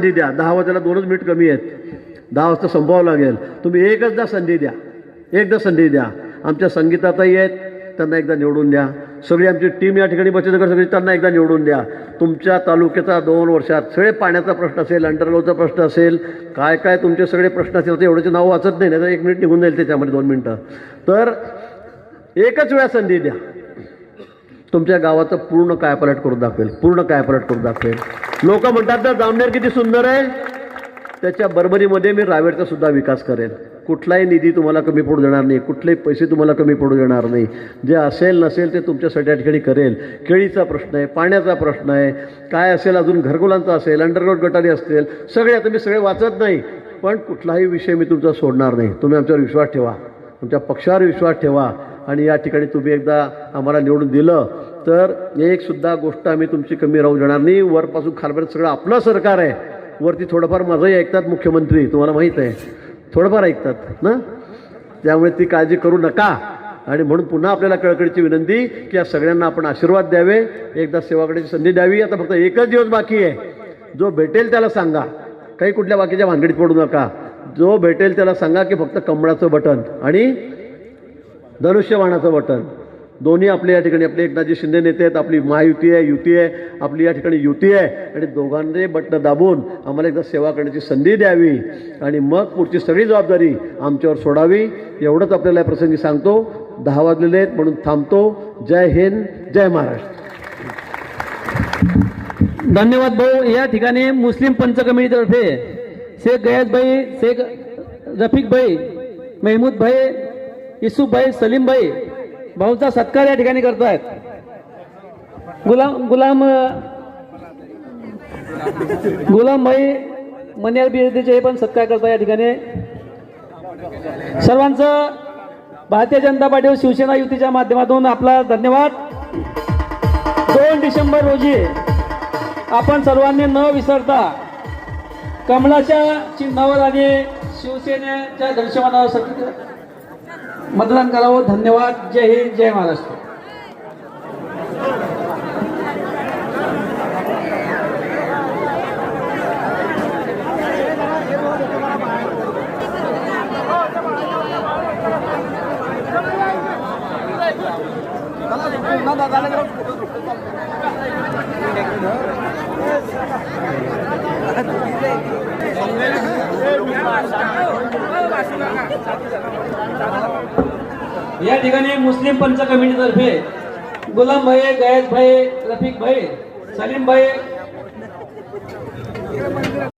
संधी द्या. 10 वाजायला 2च मिनिट कमी आहेत. 10 वाजता संपवावं लागेल. तुम्ही एकदा संधी द्या, एकदा संधी द्या. आमच्या संगीताताई आहेत, त्यांना एकदा निवडून द्या. सगळी आमची टीम या ठिकाणी बचत गट सगळी त्यांना एकदा निवडून द्या. तुमच्या तालुक्याचा 2 वर्षात सगळे पाण्याचा प्रश्न असेल, अंडरग्राऊंडचा प्रश्न असेल, काय काय तुमचे सगळे प्रश्न असेल, तर एवढ्याचे नाव वाचत नाही, तर 1 मिनिट निघून जाईल त्याच्यामध्ये, 2 मिनिटं. तर एकच वेळा संधी द्या. तुमच्या गावाचं पूर्ण कायापालट करून दाखवेल, पूर्ण कायापालट करून दाखवेल. लोक म्हणतात ना जामनेर किती सुंदर आहे, त्याच्या बरोबरीमध्ये मी रावेरचा सुद्धा विकास करेन. कुठलाही निधी तुम्हाला कमी पडू देणार नाही, कुठलेही पैसे तुम्हाला कमी पडू देणार नाही. जे असेल नसेल ते तुमच्यासाठी या ठिकाणी करेल. केळीचा प्रश्न आहे, पाण्याचा प्रश्न आहे, काय असेल अजून घरकुलांचा असेल, अंडरग्राऊंड गटारी असतील, सगळे. आता मी सगळे वाचत नाही, पण कुठलाही विषय मी तुमचा सोडणार नाही. तुम्ही आमच्यावर विश्वास ठेवा, तुमच्या पक्षावर विश्वास ठेवा. आणि या ठिकाणी तुम्ही एकदा आम्हाला निवडून दिलं तर एक सुद्धा गोष्ट आम्ही तुमची कमी राहू देणार नाही. वरपासून खालपर्यंत सगळं आपलं सरकार आहे. वरती थोडंफार माझंही ऐकतात मुख्यमंत्री, तुम्हाला माहीत आहे, थोडंफार ऐकतात ना, त्यामुळे ती काळजी करू नका. आणि म्हणून पुन्हा आपल्याला कळकळीची विनंती की या सगळ्यांना आपण आशीर्वाद द्यावे, एकदा सेवा करण्याची संधी द्यावी. आता फक्त एकच दिवस बाकी आहे. जो भेटेल त्याला सांगा, काही कुठल्या बाकीच्या भानगडीत पडू नका. जो भेटेल त्याला सांगा की फक्त कमळाचं बटन आणि धनुष्यबाणाचं बटन दोन्ही आपल्या या ठिकाणी, आपले एकनाथजी शिंदे नेते आहेत, आपली महायुती आहे, युती आहे, आपली या ठिकाणी युती आहे. आणि दोघांचे बटणं दाबून आम्हाला एकदा सेवा करण्याची संधी द्यावी आणि मग पुढची सगळी जबाबदारी आमच्यावर सोडावी. एवढंच आपल्याला या प्रसंगी सांगतो. 10 वाजलेले आहेत म्हणून थांबतो. जय हिंद, जय महाराष्ट्र. धन्यवाद भाऊ. या ठिकाणी मुस्लिम पंच कमिटीतर्फे शेख गयाज भाई, शेख रफिक भाई, महमूद भाई, युसुफ भाई, सलीम भाई भाऊचा सत्कार या ठिकाणी करतायत. गुलाम भाई मनियार बिर्देचे पण सत्कार करताय या ठिकाणी. सर्वांचं भारतीय जनता पार्टी व शिवसेना युतीच्या माध्यमातून आपला धन्यवाद. 2 डिसेंबर रोजी आपण सर्वांनी न विसरता कमळाच्या चिन्हावर आणि शिवसेनेच्या धनुष्यबाणावर मतदान करावं. धन्यवाद. जय हिंद, जय महाराष्ट्र. या ठिकाणी मुस्लिम पंच कमिटीतर्फे गुलाम भाई, गयाज भाई, रफिक भाई, सलीम भाई